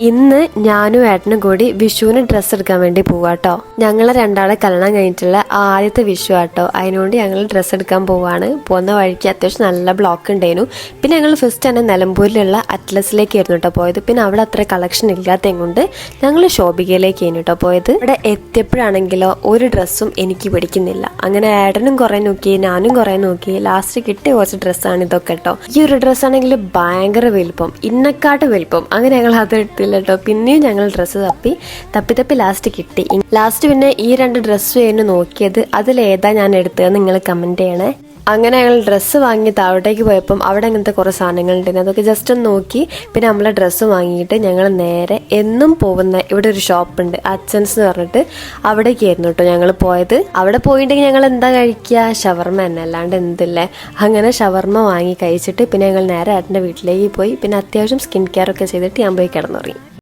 ഇന്ന് ഞാനും ഏട്ടനും കൂടി വിഷുവിന് ഡ്രസ്സ് എടുക്കാൻ വേണ്ടി പോവാട്ടോ. ഞങ്ങളെ രണ്ടാളെ കല്യാണം കഴിഞ്ഞിട്ടുള്ള ആദ്യത്തെ വിഷു ആട്ടോ. അതിനുവേണ്ടി ഞങ്ങൾ ഡ്രസ്സ് എടുക്കാൻ പോവാണ്. പോകുന്ന വഴിക്ക് അത്യാവശ്യം നല്ല ബ്ലോക്ക് ഉണ്ടായിരുന്നു. പിന്നെ ഞങ്ങൾ ഫസ്റ്റ് തന്നെ നിലമ്പൂരിലുള്ള അറ്റ്ലസിലേക്കായിരുന്നു കേട്ടോ പോയത്. പിന്നെ അവിടെ അത്ര കളക്ഷൻ ഇല്ലാത്തത് കൊണ്ട് ഞങ്ങൾ ശോഭികയിലേക്കായിരുന്നു കേട്ടോ പോയത്. ഇവിടെ എത്തിയപ്പോഴാണെങ്കിലോ ഒരു ഡ്രസ്സും എനിക്ക് പിടിക്കുന്നില്ല. അങ്ങനെ ഏട്ടനും കുറേ നോക്കി, ഞാനും കുറേ നോക്കി. ലാസ്റ്റ് കിട്ടിയ കുറച്ച് ഡ്രസ്സാണ് ഇതൊക്കെ കേട്ടോ. ഈ ഒരു ഡ്രസ്സാണെങ്കിൽ ഭയങ്കര വലിപ്പം, ഇന്നക്കാട്ട് വലിപ്പം. അങ്ങനെ ഞങ്ങൾ അതെടുത്തില്ല കേട്ടോ. പിന്നെയും ഞങ്ങൾ ഡ്രസ്സ് തപ്പി ലാസ്റ്റ് കിട്ടി. ലാസ്റ്റ് പിന്നെ ഈ 2 ഡ്രസ്സും നോക്കിയത്, അതിലേതാ ഞാൻ എടുത്തതെന്ന് നിങ്ങൾ കമന്റ് ചെയ്യണേ. അങ്ങനെ ഞങ്ങൾ ഡ്രസ്സ് വാങ്ങി താഴോട്ടേക്ക് പോയപ്പം അവിടെ അങ്ങനത്തെ കുറേ സാധനങ്ങളുണ്ടായിരുന്നു. അതൊക്കെ ജസ്റ്റ് ഒന്ന് നോക്കി പിന്നെ നമ്മളെ ഡ്രസ്സ് വാങ്ങിയിട്ട് ഞങ്ങൾ നേരെ എന്നും പോകുന്ന ഇവിടെ ഒരു ഷോപ്പുണ്ട്, അച്ഛൻസ് എന്ന് പറഞ്ഞിട്ട്, അവിടേക്കായിരുന്നു കേട്ടോ ഞങ്ങൾ പോയത്. അവിടെ പോയിട്ടുണ്ടെങ്കിൽ ഞങ്ങൾ എന്താ കഴിക്കുക, ഷവർമ്മ തന്നെ, അല്ലാണ്ട് എന്തില്ലേ. അങ്ങനെ ഷവർമ്മ വാങ്ങി കഴിച്ചിട്ട് പിന്നെ ഞങ്ങൾ നേരെ ഏട്ടൻ്റെ വീട്ടിലേക്ക് പോയി. പിന്നെ അത്യാവശ്യം സ്കിൻ കെയർ ഒക്കെ ചെയ്തിട്ട് ഞാൻ പോയി കിടന്നുറങ്ങി.